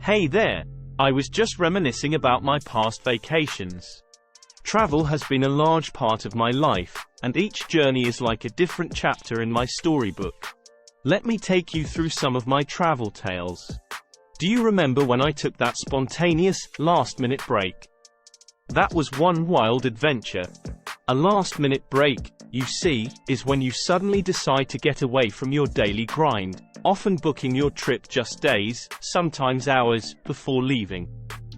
Hey there! I was just reminiscing about my past vacations. Travel has been a large part of my life, and each journey is like a different chapter in my storybook. Let me take you through some of my travel tales. Do you remember when I took that spontaneous, last-minute break? That was one wild adventure. A last-minute break, you see, is when you suddenly decide to get away from your daily grind, often booking your trip just days, sometimes hours, before leaving.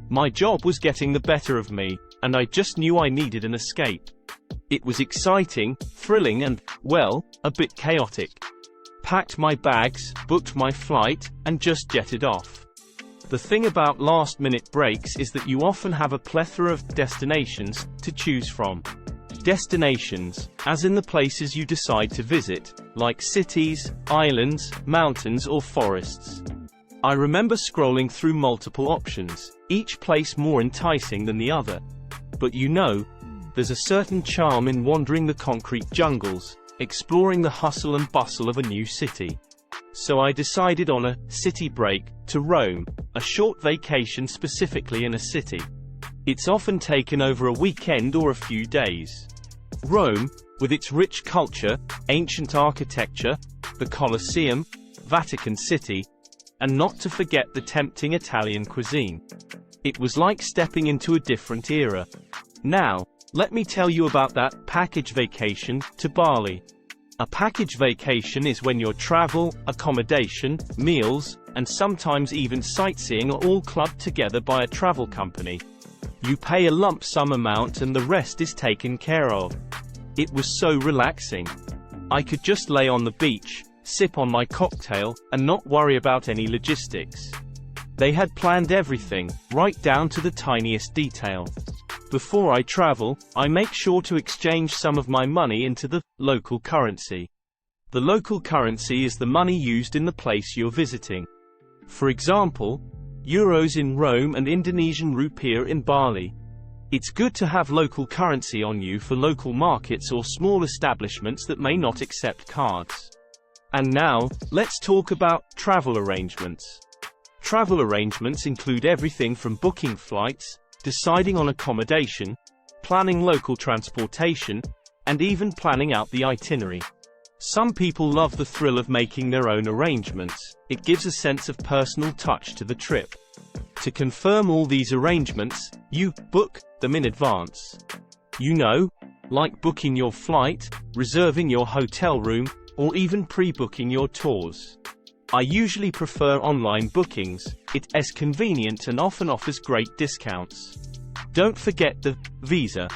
My job was getting the better of me, and I just knew I needed an escape. It was exciting, thrilling and, well, a bit chaotic. Packed my bags, booked my flight, and just jetted off. The thing about last-minute breaks is that you often have a plethora of destinations to choose from. Destinations, as in the places you decide to visit, like cities, islands, mountains or forests. I remember scrolling through multiple options, each place more enticing than the other. But you know, there's a certain charm in wandering the concrete jungles, exploring the hustle and bustle of a new city. So I decided on a city break to Rome, a short vacation specifically in a city. It's often taken over a weekend or a few days. Rome, with its rich culture, ancient architecture, the Colosseum, Vatican City, and not to forget the tempting Italian cuisine. It was like stepping into a different era. Now, let me tell you about that package vacation to Bali. A package vacation is when your travel, accommodation, meals, and sometimes even sightseeing are all clubbed together by a travel company. You pay a lump sum amount and the rest is taken care of. It was so relaxing. I could just lay on the beach, sip on my cocktail, and not worry about any logistics. They had planned everything, right down to the tiniest detail. Before I travel, I make sure to exchange some of my money into the local currency. The local currency is the money used in the place you're visiting. For example, euros in Rome and Indonesian rupiah in Bali. It's good to have local currency on you for local markets or small establishments that may not accept cards. And now, let's talk about travel arrangements. Travel arrangements include everything from booking flights, deciding on accommodation, planning local transportation, and even planning out the itinerary. Some people love the thrill of making their own arrangements. It gives a sense of personal touch to the trip. To confirm all these arrangements, you book them in advance. You know, like booking your flight, reserving your hotel room, or even pre-booking your tours. I usually prefer online bookings. It's convenient and often offers great discounts. Don't forget the visa.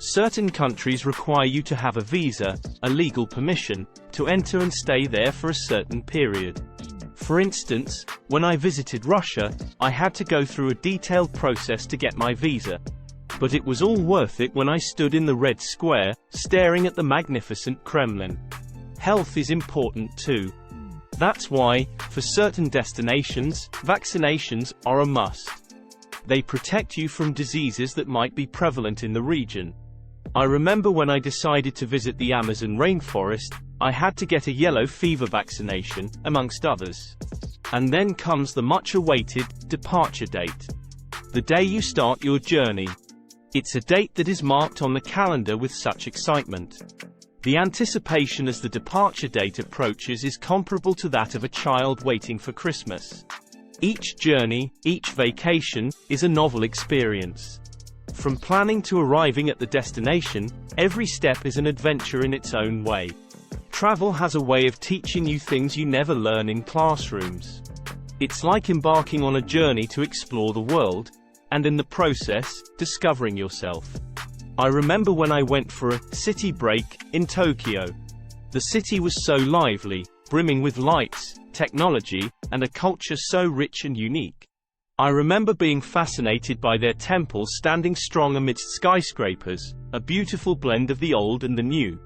Certain countries require you to have a visa, a legal permission, to enter and stay there for a certain period. For instance, when I visited Russia, I had to go through a detailed process to get my visa. But it was all worth it when I stood in the Red Square, staring at the magnificent Kremlin. Health is important too. That's why, for certain destinations, vaccinations are a must. They protect you from diseases that might be prevalent in the region. I remember when I decided to visit the Amazon rainforest, I had to get a yellow fever vaccination, amongst others. And then comes the much-awaited departure date. The day you start your journey. It's a date that is marked on the calendar with such excitement. The anticipation as the departure date approaches is comparable to that of a child waiting for Christmas. Each journey, each vacation, is a novel experience. From planning to arriving at the destination, every step is an adventure in its own way. Travel has a way of teaching you things you never learn in classrooms. It's like embarking on a journey to explore the world, and in the process, discovering yourself. I remember when I went for a city break in Tokyo. The city was so lively, brimming with lights, technology, and a culture so rich and unique. I remember being fascinated by their temples standing strong amidst skyscrapers, a beautiful blend of the old and the new.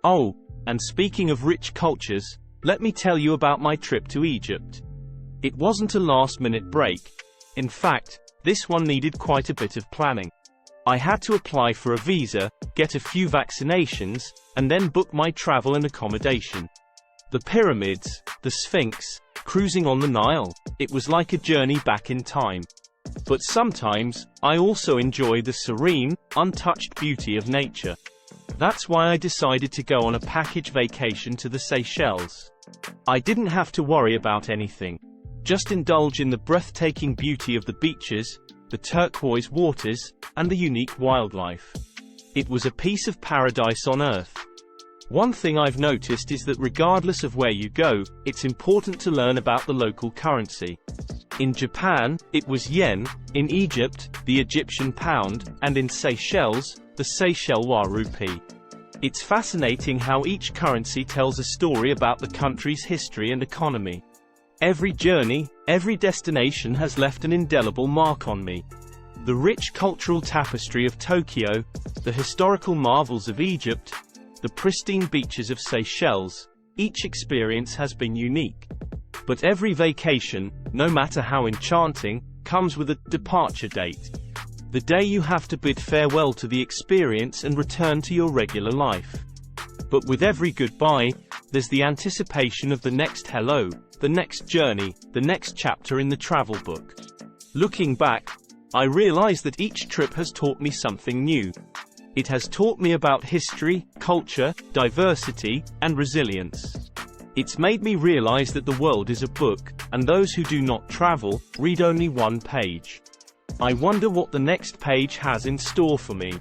Oh, and speaking of rich cultures, let me tell you about my trip to Egypt. It wasn't a last-minute break. In fact, this one needed quite a bit of planning. I had to apply for a visa, get a few vaccinations, and then book my travel and accommodation. The pyramids, the Sphinx, cruising on the Nile, it was like a journey back in time. But sometimes, I also enjoy the serene, untouched beauty of nature. That's why I decided to go on a package vacation to the Seychelles. I didn't have to worry about anything. Just indulge in the breathtaking beauty of the beaches, the turquoise waters, and the unique wildlife. It was a piece of paradise on earth. One thing I've noticed is that regardless of where you go, it's important to learn about the local currency. In Japan, it was yen, in Egypt, the Egyptian pound, and in Seychelles, the Seychellois rupee. It's fascinating how each currency tells a story about the country's history and economy. Every journey, every destination has left an indelible mark on me. The rich cultural tapestry of Tokyo, the historical marvels of Egypt, the pristine beaches of Seychelles, each experience has been unique. But every vacation, no matter how enchanting, comes with a departure date. The day you have to bid farewell to the experience and return to your regular life. But with every goodbye, there's the anticipation of the next hello, the next journey, the next chapter in the travel book. Looking back, I realize that each trip has taught me something new. It has taught me about history, culture, diversity, and resilience. It's made me realize that the world is a book, and those who do not travel, read only one page. I wonder what the next page has in store for me.